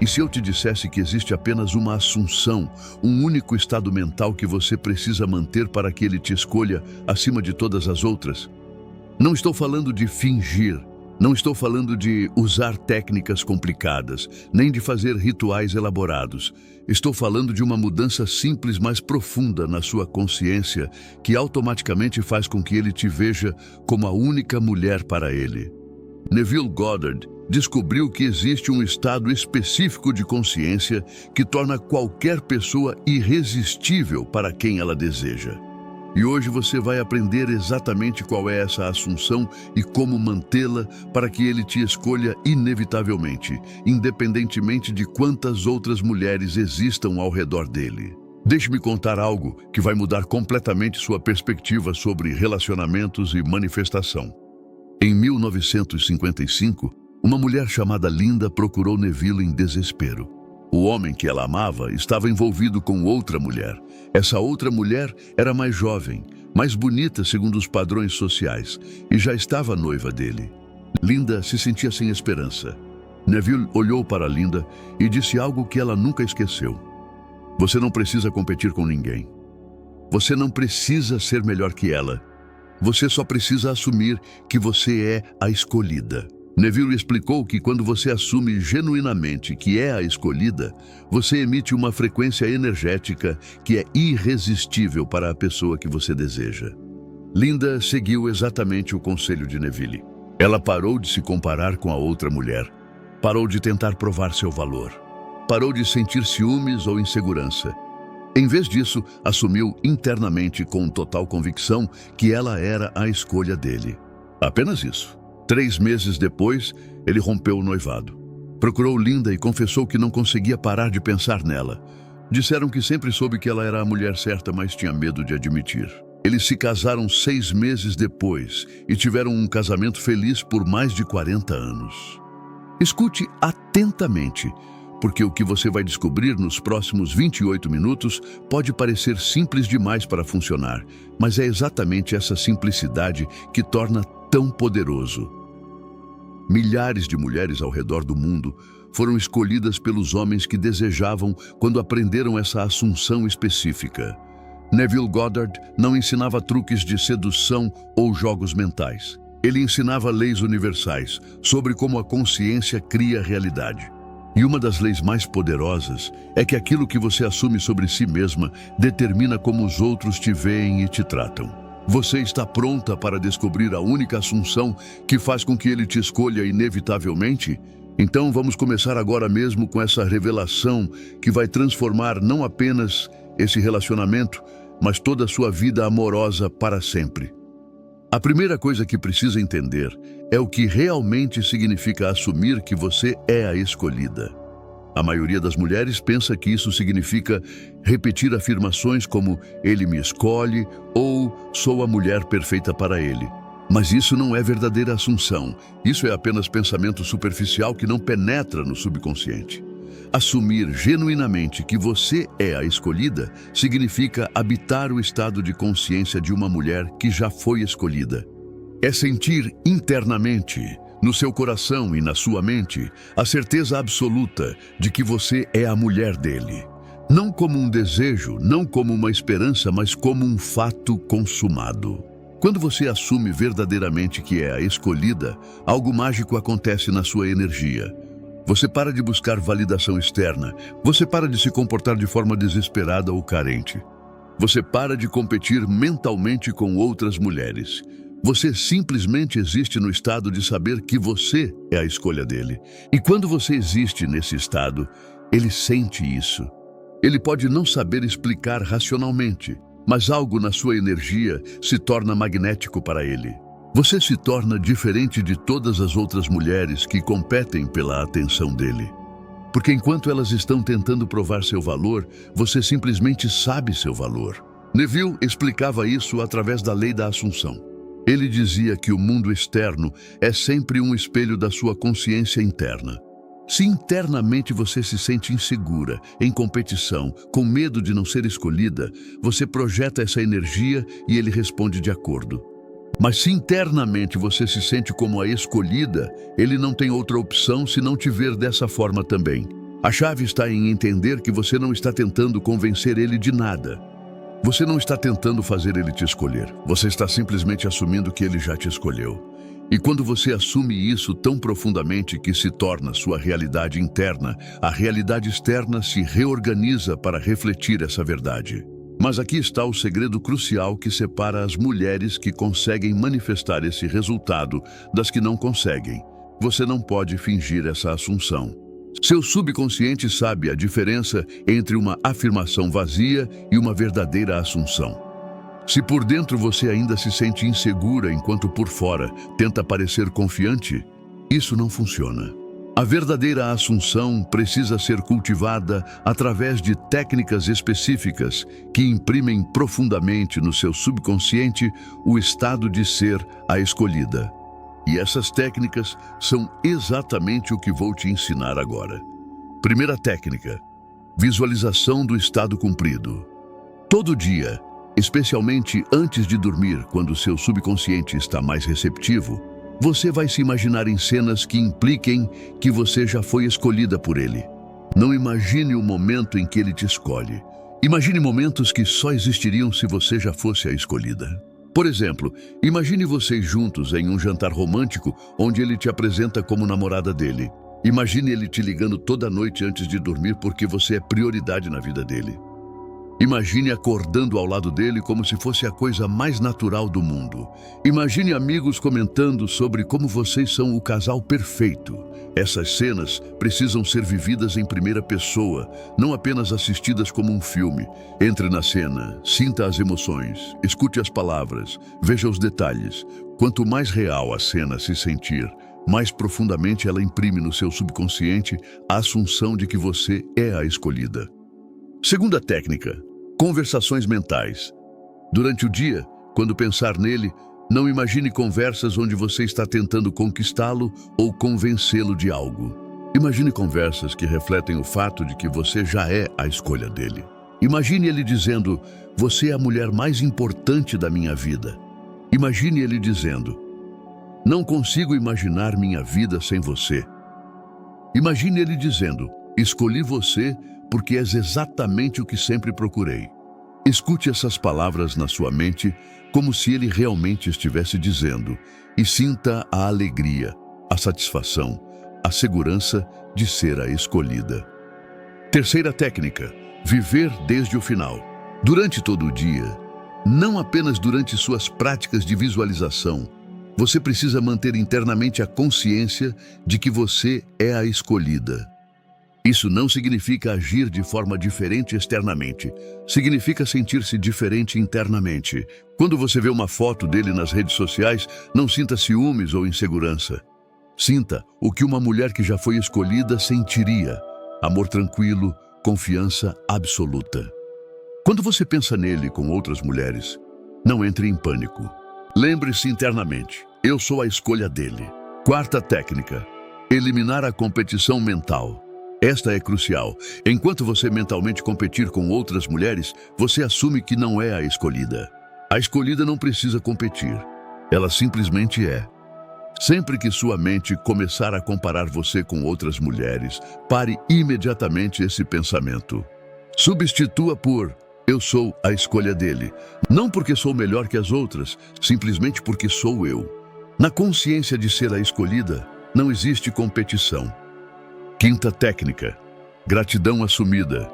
E se eu te dissesse que existe apenas uma assunção, um único estado mental que você precisa manter para que ele te escolha acima de todas as outras? Não estou falando de fingir, não estou falando de usar técnicas complicadas, nem de fazer rituais elaborados. Estou falando de uma mudança simples, mas profunda na sua consciência, que automaticamente faz com que ele te veja como a única mulher para ele. Neville Goddard descobriu que existe um estado específico de consciência que torna qualquer pessoa irresistível para quem ela deseja. E hoje você vai aprender exatamente qual é essa assunção e como mantê-la para que ele te escolha inevitavelmente, independentemente de quantas outras mulheres existam ao redor dele. Deixe-me contar algo que vai mudar completamente sua perspectiva sobre relacionamentos e manifestação. Em 1955, uma mulher chamada Linda procurou Neville em desespero. O homem que ela amava estava envolvido com outra mulher. Essa outra mulher era mais jovem, mais bonita segundo os padrões sociais, e já estava noiva dele. Linda se sentia sem esperança. Neville olhou para Linda e disse algo que ela nunca esqueceu. Você não precisa competir com ninguém. Você não precisa ser melhor que ela. Você só precisa assumir que você é a escolhida. Neville explicou que quando você assume genuinamente que é a escolhida, você emite uma frequência energética que é irresistível para a pessoa que você deseja. Linda seguiu exatamente o conselho de Neville. Ela parou de se comparar com a outra mulher. Parou de tentar provar seu valor. Parou de sentir ciúmes ou insegurança. Em vez disso, assumiu internamente com total convicção que ela era a escolha dele. Apenas isso. 3 meses depois, ele rompeu o noivado. Procurou Linda e confessou que não conseguia parar de pensar nela. Disseram que sempre soube que ela era a mulher certa, mas tinha medo de admitir. Eles se casaram 6 meses depois e tiveram um casamento feliz por mais de 40 anos. Escute atentamente, porque o que você vai descobrir nos próximos 28 minutos pode parecer simples demais para funcionar, mas é exatamente essa simplicidade que torna tão poderoso. Milhares de mulheres ao redor do mundo foram escolhidas pelos homens que desejavam quando aprenderam essa assunção específica. Neville Goddard não ensinava truques de sedução ou jogos mentais. Ele ensinava leis universais sobre como a consciência cria realidade. E uma das leis mais poderosas é que aquilo que você assume sobre si mesma determina como os outros te veem e te tratam. Você está pronta para descobrir a única assunção que faz com que ele te escolha inevitavelmente? Então vamos começar agora mesmo com essa revelação que vai transformar não apenas esse relacionamento, mas toda a sua vida amorosa para sempre. A primeira coisa que precisa entender é o que realmente significa assumir que você é a escolhida. A maioria das mulheres pensa que isso significa repetir afirmações como "ele me escolhe" ou "sou a mulher perfeita para ele". Mas isso não é verdadeira assunção. Isso é apenas pensamento superficial que não penetra no subconsciente. Assumir genuinamente que você é a escolhida significa habitar o estado de consciência de uma mulher que já foi escolhida. É sentir internamente, no seu coração e na sua mente, a certeza absoluta de que você é a mulher dele. Não como um desejo, não como uma esperança, mas como um fato consumado. Quando você assume verdadeiramente que é a escolhida, algo mágico acontece na sua energia. Você para de buscar validação externa. Você para de se comportar de forma desesperada ou carente. Você para de competir mentalmente com outras mulheres. Você simplesmente existe no estado de saber que você é a escolha dele. E quando você existe nesse estado, ele sente isso. Ele pode não saber explicar racionalmente, mas algo na sua energia se torna magnético para ele. Você se torna diferente de todas as outras mulheres que competem pela atenção dele. Porque enquanto elas estão tentando provar seu valor, você simplesmente sabe seu valor. Neville explicava isso através da lei da assunção. Ele dizia que o mundo externo é sempre um espelho da sua consciência interna. Se internamente você se sente insegura, em competição, com medo de não ser escolhida, você projeta essa energia e ele responde de acordo. Mas se internamente você se sente como a escolhida, ele não tem outra opção se não te ver dessa forma também. A chave está em entender que você não está tentando convencer ele de nada. Você não está tentando fazer ele te escolher. Você está simplesmente assumindo que ele já te escolheu. E quando você assume isso tão profundamente que se torna sua realidade interna, a realidade externa se reorganiza para refletir essa verdade. Mas aqui está o segredo crucial que separa as mulheres que conseguem manifestar esse resultado das que não conseguem. Você não pode fingir essa assunção. Seu subconsciente sabe a diferença entre uma afirmação vazia e uma verdadeira assunção. Se por dentro você ainda se sente insegura enquanto por fora tenta parecer confiante, isso não funciona. A verdadeira assunção precisa ser cultivada através de técnicas específicas que imprimem profundamente no seu subconsciente o estado de ser a escolhida. E essas técnicas são exatamente o que vou te ensinar agora. Primeira técnica: visualização do estado cumprido. Todo dia, especialmente antes de dormir, quando seu subconsciente está mais receptivo, você vai se imaginar em cenas que impliquem que você já foi escolhida por ele. Não imagine o momento em que ele te escolhe. Imagine momentos que só existiriam se você já fosse a escolhida. Por exemplo, imagine vocês juntos em um jantar romântico onde ele te apresenta como namorada dele. Imagine ele te ligando toda noite antes de dormir porque você é prioridade na vida dele. Imagine acordando ao lado dele como se fosse a coisa mais natural do mundo. Imagine amigos comentando sobre como vocês são o casal perfeito. Essas cenas precisam ser vividas em primeira pessoa, não apenas assistidas como um filme. Entre na cena, sinta as emoções, escute as palavras, veja os detalhes. Quanto mais real a cena se sentir, mais profundamente ela imprime no seu subconsciente a assunção de que você é a escolhida. Segunda técnica: conversações mentais. Durante o dia, quando pensar nele, não imagine conversas onde você está tentando conquistá-lo ou convencê-lo de algo. Imagine conversas que refletem o fato de que você já é a escolha dele. Imagine ele dizendo: "Você é a mulher mais importante da minha vida." Imagine ele dizendo: "Não consigo imaginar minha vida sem você." Imagine ele dizendo: "Escolhi você porque és exatamente o que sempre procurei." Escute essas palavras na sua mente como se ele realmente estivesse dizendo e sinta a alegria, a satisfação, a segurança de ser a escolhida. Terceira técnica: viver desde o final. Durante todo o dia, não apenas durante suas práticas de visualização, você precisa manter internamente a consciência de que você é a escolhida. Isso não significa agir de forma diferente externamente. Significa sentir-se diferente internamente. Quando você vê uma foto dele nas redes sociais, não sinta ciúmes ou insegurança. Sinta o que uma mulher que já foi escolhida sentiria: amor tranquilo, confiança absoluta. Quando você pensa nele com outras mulheres, não entre em pânico. Lembre-se internamente: eu sou a escolha dele. Quarta técnica: eliminar a competição mental. Esta é crucial. Enquanto você mentalmente competir com outras mulheres, você assume que não é a escolhida. A escolhida não precisa competir. Ela simplesmente é. Sempre que sua mente começar a comparar você com outras mulheres, pare imediatamente esse pensamento. Substitua por: eu sou a escolha dele. Não porque sou melhor que as outras, simplesmente porque sou eu. Na consciência de ser a escolhida, não existe competição. Quinta técnica: gratidão assumida.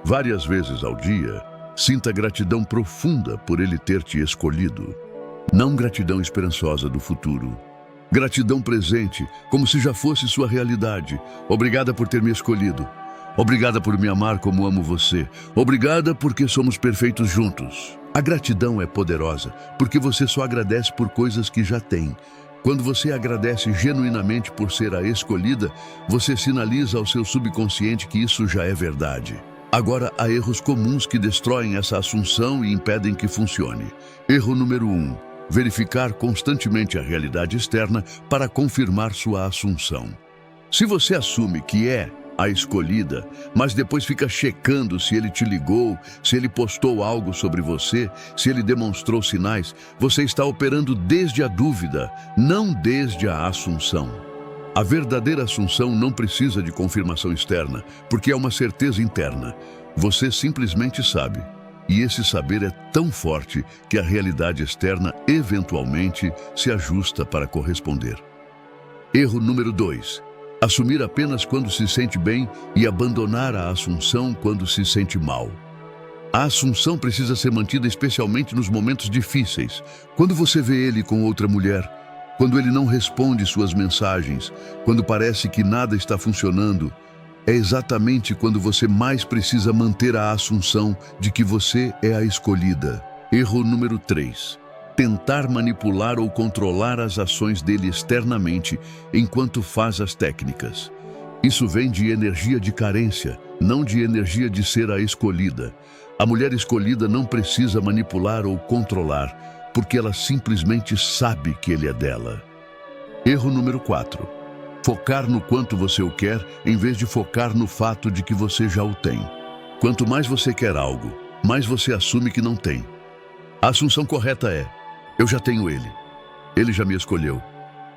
Várias vezes ao dia, sinta gratidão profunda por ele ter te escolhido. Não gratidão esperançosa do futuro. Gratidão presente, como se já fosse sua realidade. Obrigada por ter me escolhido. Obrigada por me amar como amo você. Obrigada porque somos perfeitos juntos. A gratidão é poderosa, porque você só agradece por coisas que já tem. Quando você agradece genuinamente por ser a escolhida, você sinaliza ao seu subconsciente que isso já é verdade. Agora, há erros comuns que destroem essa assunção e impedem que funcione. Erro número 1: verificar constantemente a realidade externa para confirmar sua assunção. Se você assume que é a escolhida, mas depois fica checando se ele te ligou, se ele postou algo sobre você, se ele demonstrou sinais, você está operando desde a dúvida, não desde a assunção. A verdadeira assunção não precisa de confirmação externa, porque é uma certeza interna. Você simplesmente sabe. E esse saber é tão forte que a realidade externa eventualmente se ajusta para corresponder. Erro número 2. Assumir apenas quando se sente bem e abandonar a assunção quando se sente mal. A assunção precisa ser mantida especialmente nos momentos difíceis. Quando você vê ele com outra mulher, quando ele não responde suas mensagens, quando parece que nada está funcionando, é exatamente quando você mais precisa manter a assunção de que você é a escolhida. Erro número 3. Tentar manipular ou controlar as ações dele externamente enquanto faz as técnicas. Isso vem de energia de carência, não de energia de ser a escolhida. A mulher escolhida não precisa manipular ou controlar, porque ela simplesmente sabe que ele é dela. Erro número 4. Focar no quanto você o quer, em vez de focar no fato de que você já o tem. Quanto mais você quer algo, mais você assume que não tem. A assunção correta é: eu já tenho ele. Ele já me escolheu.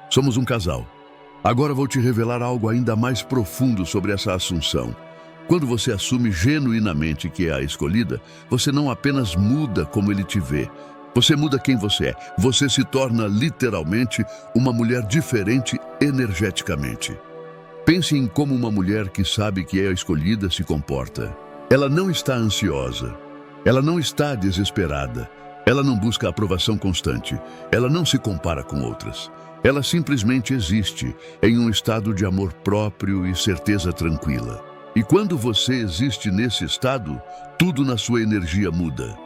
Somos um casal. Agora vou te revelar algo ainda mais profundo sobre essa assunção. Quando você assume genuinamente que é a escolhida, você não apenas muda como ele te vê, você muda quem você é. Você se torna literalmente uma mulher diferente energeticamente. Pense em como uma mulher que sabe que é a escolhida se comporta. Ela não está ansiosa. Ela não está desesperada. Ela não busca aprovação constante. Ela não se compara com outras. Ela simplesmente existe em um estado de amor próprio e certeza tranquila. E quando você existe nesse estado, tudo na sua energia muda.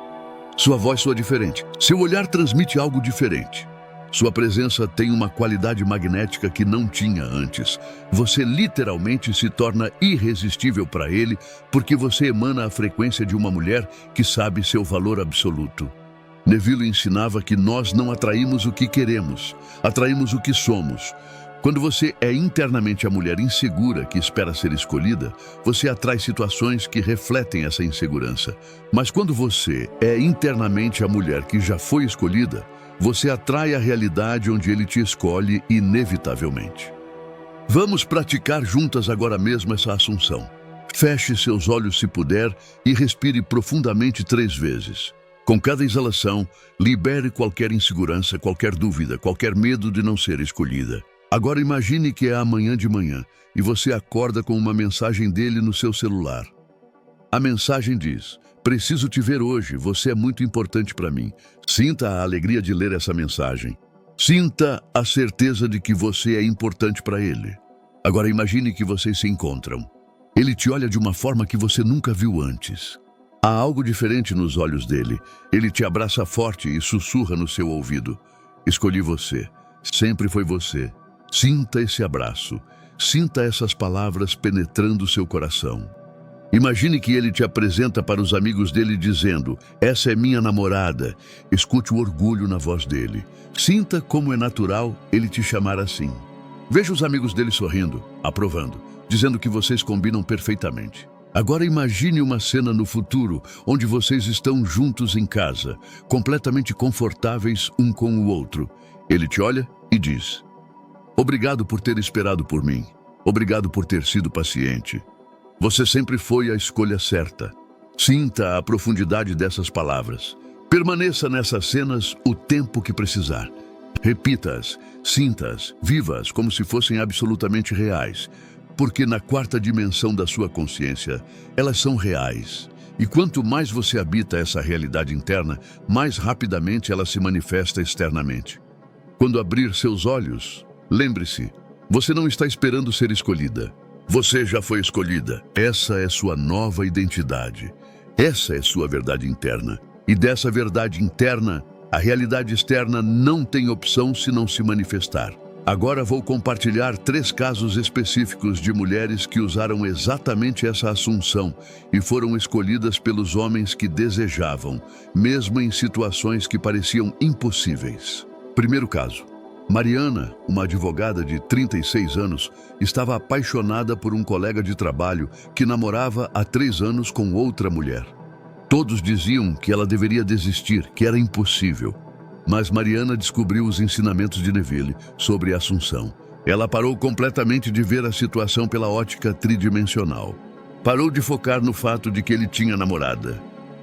Sua voz soa diferente. Seu olhar transmite algo diferente. Sua presença tem uma qualidade magnética que não tinha antes. Você literalmente se torna irresistível para ele porque você emana a frequência de uma mulher que sabe seu valor absoluto. Neville ensinava que nós não atraímos o que queremos, atraímos o que somos. Quando você é internamente a mulher insegura que espera ser escolhida, você atrai situações que refletem essa insegurança. Mas quando você é internamente a mulher que já foi escolhida, você atrai a realidade onde ele te escolhe inevitavelmente. Vamos praticar juntas agora mesmo essa assunção. Feche seus olhos se puder e respire profundamente 3 vezes. Com cada exalação, libere qualquer insegurança, qualquer dúvida, qualquer medo de não ser escolhida. Agora imagine que é amanhã de manhã e você acorda com uma mensagem dele no seu celular. A mensagem diz: preciso te ver hoje, você é muito importante para mim. Sinta a alegria de ler essa mensagem. Sinta a certeza de que você é importante para ele. Agora imagine que vocês se encontram. Ele te olha de uma forma que você nunca viu antes. Há algo diferente nos olhos dele. Ele te abraça forte e sussurra no seu ouvido: escolhi você, sempre foi você. Sinta esse abraço, sinta essas palavras penetrando seu coração. Imagine que ele te apresenta para os amigos dele dizendo: essa é minha namorada. Escute o orgulho na voz dele. Sinta como é natural ele te chamar assim. Veja os amigos dele sorrindo, aprovando, dizendo que vocês combinam perfeitamente. Agora imagine uma cena no futuro, onde vocês estão juntos em casa, completamente confortáveis um com o outro. Ele te olha e diz: obrigado por ter esperado por mim. Obrigado por ter sido paciente. Você sempre foi a escolha certa. Sinta a profundidade dessas palavras. Permaneça nessas cenas o tempo que precisar. Repita-as, sinta-as, viva-as como se fossem absolutamente reais. Porque na 4ª dimensão da sua consciência, elas são reais. E quanto mais você habita essa realidade interna, mais rapidamente ela se manifesta externamente. Quando abrir seus olhos, lembre-se, você não está esperando ser escolhida. Você já foi escolhida. Essa é sua nova identidade. Essa é sua verdade interna. E dessa verdade interna, a realidade externa não tem opção se não se manifestar. Agora vou compartilhar 3 casos específicos de mulheres que usaram exatamente essa assunção e foram escolhidas pelos homens que desejavam, mesmo em situações que pareciam impossíveis. Primeiro caso. Mariana, uma advogada de 36 anos, estava apaixonada por um colega de trabalho que namorava há 3 anos com outra mulher. Todos diziam que ela deveria desistir, que era impossível. Mas Mariana descobriu os ensinamentos de Neville sobre a assunção. Ela parou completamente de ver a situação pela ótica tridimensional. Parou de focar no fato de que ele tinha namorada.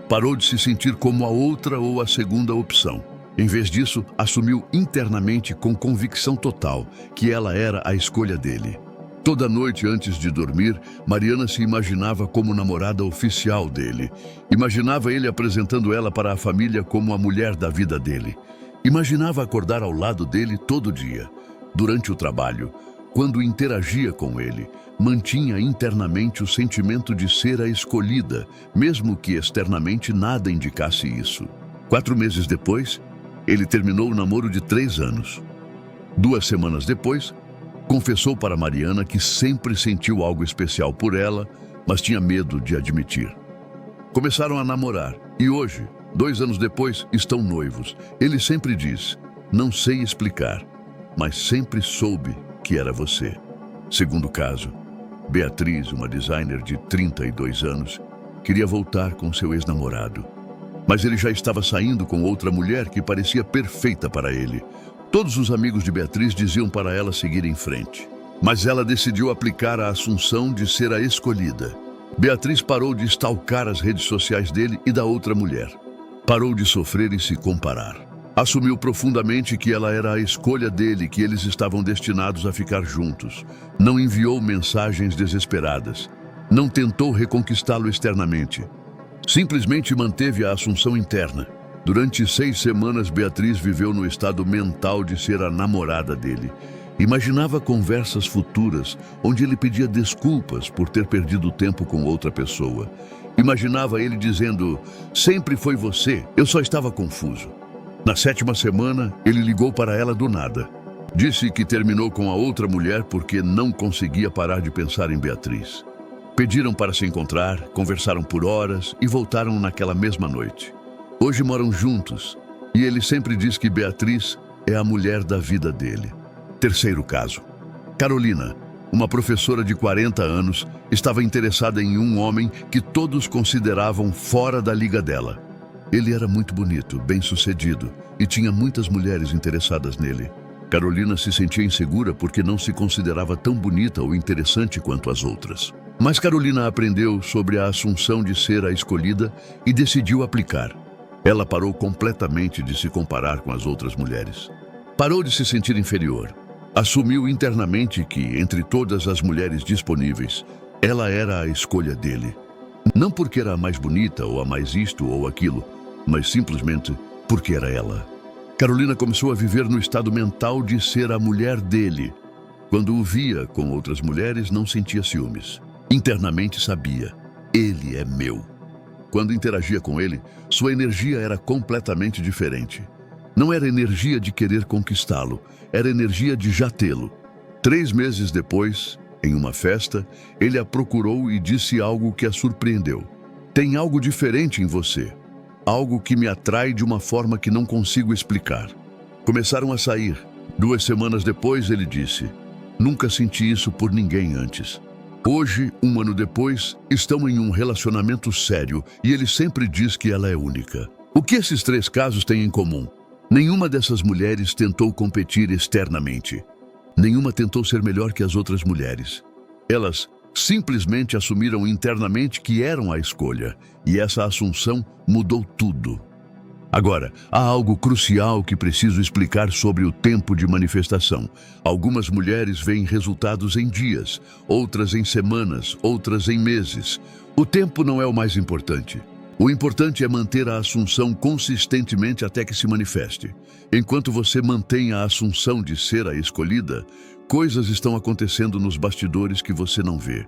Parou de se sentir como a outra ou a segunda opção. Em vez disso, assumiu internamente com convicção total que ela era a escolha dele. Toda noite antes de dormir, Mariana se imaginava como namorada oficial dele. Imaginava ele apresentando ela para a família como a mulher da vida dele. Imaginava acordar ao lado dele todo dia. Durante o trabalho, quando interagia com ele, mantinha internamente o sentimento de ser a escolhida, mesmo que externamente nada indicasse isso. 4 meses depois, ele terminou o namoro de 3 anos. 2 semanas depois, confessou para Mariana que sempre sentiu algo especial por ela, mas tinha medo de admitir. Começaram a namorar e hoje, 2 anos depois, estão noivos. Ele sempre diz: "Não sei explicar, mas sempre soube que era você." Segundo caso, Beatriz, uma designer de 32 anos, queria voltar com seu ex-namorado. Mas ele já estava saindo com outra mulher que parecia perfeita para ele. Todos os amigos de Beatriz diziam para ela seguir em frente. Mas ela decidiu aplicar a assunção de ser a escolhida. Beatriz parou de stalkar as redes sociais dele e da outra mulher. Parou de sofrer e se comparar. Assumiu profundamente que ela era a escolha dele, que eles estavam destinados a ficar juntos. Não enviou mensagens desesperadas. Não tentou reconquistá-lo externamente. Simplesmente manteve a assunção interna. Durante 6 semanas, Beatriz viveu no estado mental de ser a namorada dele. Imaginava conversas futuras, onde ele pedia desculpas por ter perdido tempo com outra pessoa. Imaginava ele dizendo: "Sempre foi você, eu só estava confuso." Na 7ª semana, ele ligou para ela do nada. Disse que terminou com a outra mulher porque não conseguia parar de pensar em Beatriz. Pediram para se encontrar, conversaram por horas e voltaram naquela mesma noite. Hoje moram juntos e ele sempre diz que Beatriz é a mulher da vida dele. Terceiro caso. Carolina, uma professora de 40 anos, estava interessada em um homem que todos consideravam fora da liga dela. Ele era muito bonito, bem-sucedido e tinha muitas mulheres interessadas nele. Carolina se sentia insegura porque não se considerava tão bonita ou interessante quanto as outras. Mas Carolina aprendeu sobre a assunção de ser a escolhida e decidiu aplicar. Ela parou completamente de se comparar com as outras mulheres. Parou de se sentir inferior. Assumiu internamente que, entre todas as mulheres disponíveis, ela era a escolha dele. Não porque era a mais bonita ou a mais isto ou aquilo, mas simplesmente porque era ela. Carolina começou a viver no estado mental de ser a mulher dele. Quando o via com outras mulheres, não sentia ciúmes. Internamente sabia: ele é meu. Quando interagia com ele, sua energia era completamente diferente. Não era energia de querer conquistá-lo, era energia de já tê-lo. 3 meses depois, em uma festa, ele a procurou e disse algo que a surpreendeu. "Tem algo diferente em você. Algo que me atrai de uma forma que não consigo explicar." Começaram a sair. 2 semanas depois, ele disse: "Nunca senti isso por ninguém antes." Hoje, 1 ano depois, estão em um relacionamento sério e ele sempre diz que ela é única. O que esses 3 casos têm em comum? Nenhuma dessas mulheres tentou competir externamente. Nenhuma tentou ser melhor que as outras mulheres. Elas simplesmente assumiram internamente que eram a escolha, e essa assunção mudou tudo. Agora, há algo crucial que preciso explicar sobre o tempo de manifestação. Algumas mulheres veem resultados em dias, outras em semanas, outras em meses. O tempo não é o mais importante. O importante é manter a assunção consistentemente até que se manifeste. Enquanto você mantém a assunção de ser a escolhida, coisas estão acontecendo nos bastidores que você não vê.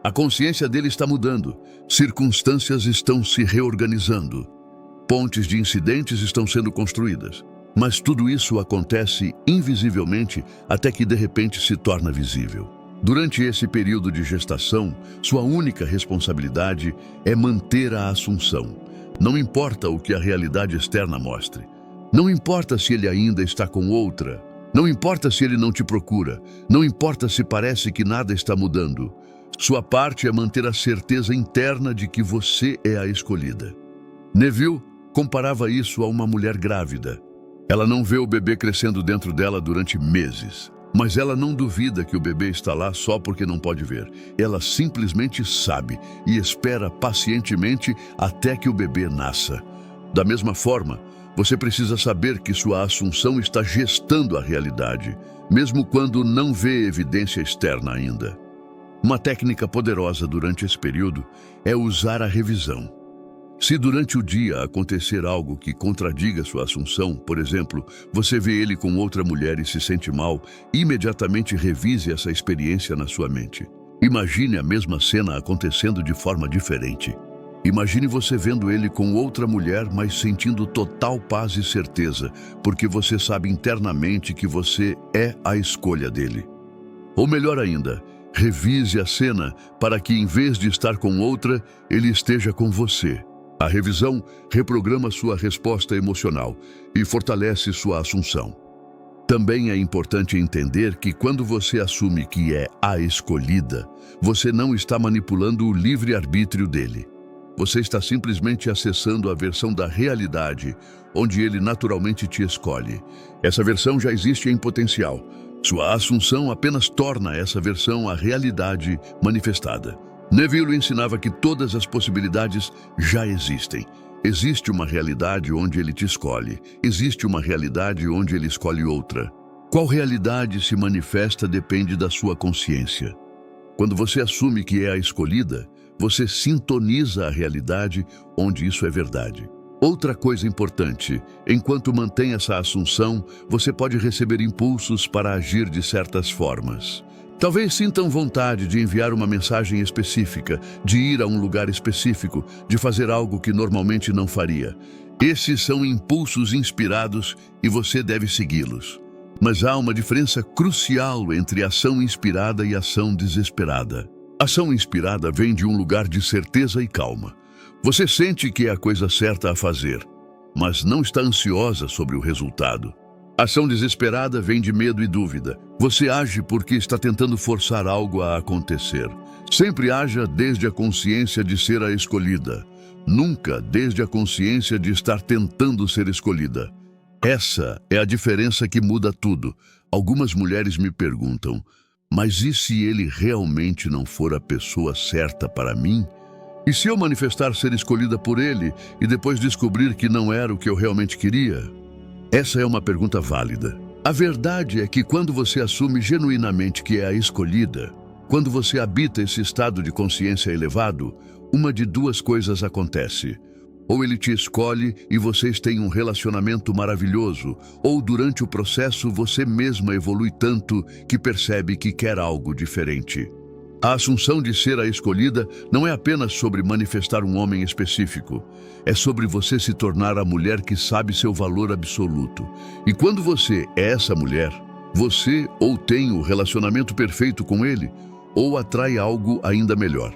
A consciência dele está mudando, circunstâncias estão se reorganizando. Pontes de incidentes estão sendo construídas, mas tudo isso acontece invisivelmente até que de repente se torna visível. Durante esse período de gestação, sua única responsabilidade é manter a assunção. Não importa o que a realidade externa mostre. Não importa se ele ainda está com outra. Não importa se ele não te procura. Não importa se parece que nada está mudando. Sua parte é manter a certeza interna de que você é a escolhida. Neville comparava isso a uma mulher grávida. Ela não vê o bebê crescendo dentro dela durante meses. Mas ela não duvida que o bebê está lá só porque não pode ver. Ela simplesmente sabe e espera pacientemente até que o bebê nasça. Da mesma forma, você precisa saber que sua assunção está gestando a realidade, mesmo quando não vê evidência externa ainda. Uma técnica poderosa durante esse período é usar a revisão. Se durante o dia acontecer algo que contradiga sua assunção, por exemplo, você vê ele com outra mulher e se sente mal, imediatamente revise essa experiência na sua mente. Imagine a mesma cena acontecendo de forma diferente. Imagine você vendo ele com outra mulher, mas sentindo total paz e certeza, porque você sabe internamente que você é a escolha dele. Ou melhor ainda, revise a cena para que, em vez de estar com outra, ele esteja com você. A revisão reprograma sua resposta emocional e fortalece sua assunção. Também é importante entender que quando você assume que é a escolhida, você não está manipulando o livre-arbítrio dele. Você está simplesmente acessando a versão da realidade, onde ele naturalmente te escolhe. Essa versão já existe em potencial. Sua assunção apenas torna essa versão a realidade manifestada. Neville ensinava que todas as possibilidades já existem. Existe uma realidade onde ele te escolhe. Existe uma realidade onde ele escolhe outra. Qual realidade se manifesta depende da sua consciência. Quando você assume que é a escolhida, você sintoniza a realidade onde isso é verdade. Outra coisa importante, enquanto mantém essa assunção, você pode receber impulsos para agir de certas formas. Talvez sintam vontade de enviar uma mensagem específica, de ir a um lugar específico, de fazer algo que normalmente não faria. Esses são impulsos inspirados e você deve segui-los. Mas há uma diferença crucial entre ação inspirada e ação desesperada. Ação inspirada vem de um lugar de certeza e calma. Você sente que é a coisa certa a fazer, mas não está ansiosa sobre o resultado. Ação desesperada vem de medo e dúvida. Você age porque está tentando forçar algo a acontecer. Sempre haja desde a consciência de ser a escolhida. Nunca desde a consciência de estar tentando ser escolhida. Essa é a diferença que muda tudo. Algumas mulheres me perguntam, mas e se ele realmente não for a pessoa certa para mim? E se eu manifestar ser escolhida por ele e depois descobrir que não era o que eu realmente queria? Essa é uma pergunta válida. A verdade é que quando você assume genuinamente que é a escolhida, quando você habita esse estado de consciência elevado, uma de duas coisas acontece. Ou ele te escolhe e vocês têm um relacionamento maravilhoso, ou durante o processo você mesma evolui tanto que percebe que quer algo diferente. A assunção de ser a escolhida não é apenas sobre manifestar um homem específico. É sobre você se tornar a mulher que sabe seu valor absoluto. E quando você é essa mulher, você ou tem o relacionamento perfeito com ele, ou atrai algo ainda melhor.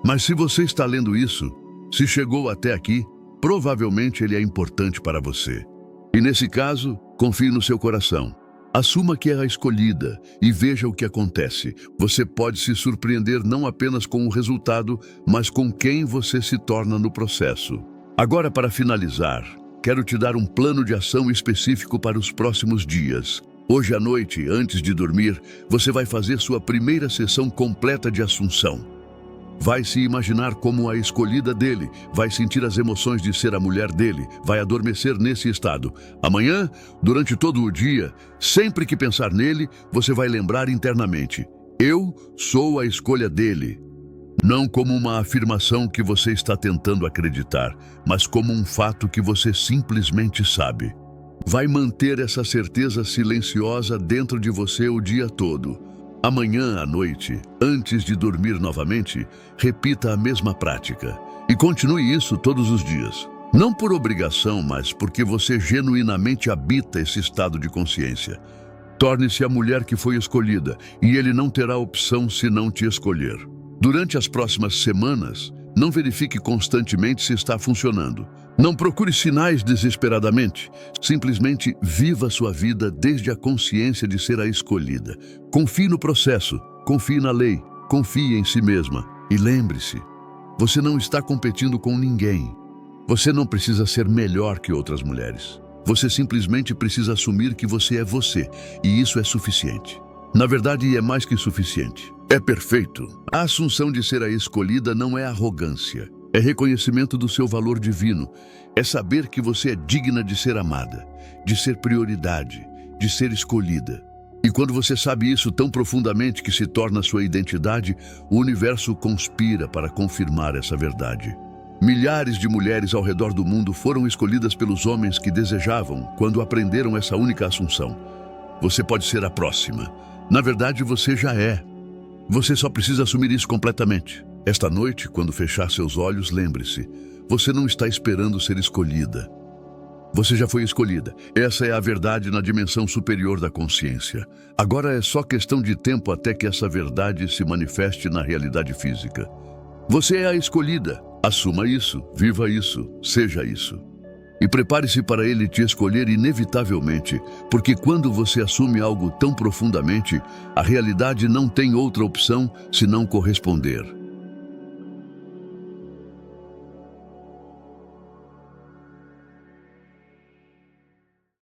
Mas se você está lendo isso, se chegou até aqui, provavelmente ele é importante para você. E nesse caso, confie no seu coração. Assuma que é a escolhida e veja o que acontece. Você pode se surpreender não apenas com o resultado, mas com quem você se torna no processo. Agora, para finalizar, quero te dar um plano de ação específico para os próximos dias. Hoje à noite, antes de dormir, você vai fazer sua primeira sessão completa de assunção. Vai se imaginar como a escolhida dele, vai sentir as emoções de ser a mulher dele, vai adormecer nesse estado. Amanhã, durante todo o dia, sempre que pensar nele, você vai lembrar internamente: eu sou a escolha dele. Não como uma afirmação que você está tentando acreditar, mas como um fato que você simplesmente sabe. Vai manter essa certeza silenciosa dentro de você o dia todo. Amanhã à noite, antes de dormir novamente, repita a mesma prática. E continue isso todos os dias. Não por obrigação, mas porque você genuinamente habita esse estado de consciência. Torne-se a mulher que foi escolhida, e ele não terá opção se não te escolher. Durante as próximas semanas, não verifique constantemente se está funcionando. Não procure sinais desesperadamente. Simplesmente viva sua vida desde a consciência de ser a escolhida. Confie no processo, confie na lei, confie em si mesma. E lembre-se, você não está competindo com ninguém. Você não precisa ser melhor que outras mulheres. Você simplesmente precisa assumir que você é você, e isso é suficiente. Na verdade, é mais que suficiente. É perfeito. A assunção de ser a escolhida não é arrogância. É reconhecimento do seu valor divino. É saber que você é digna de ser amada, de ser prioridade, de ser escolhida. E quando você sabe isso tão profundamente que se torna sua identidade, o universo conspira para confirmar essa verdade. Milhares de mulheres ao redor do mundo foram escolhidas pelos homens que desejavam quando aprenderam essa única assunção. Você pode ser a próxima. Na verdade, você já é. Você só precisa assumir isso completamente. Esta noite, quando fechar seus olhos, lembre-se, você não está esperando ser escolhida. Você já foi escolhida. Essa é a verdade na dimensão superior da consciência. Agora é só questão de tempo até que essa verdade se manifeste na realidade física. Você é a escolhida. Assuma isso, viva isso, seja isso. E prepare-se para ele te escolher inevitavelmente, porque quando você assume algo tão profundamente, a realidade não tem outra opção senão corresponder.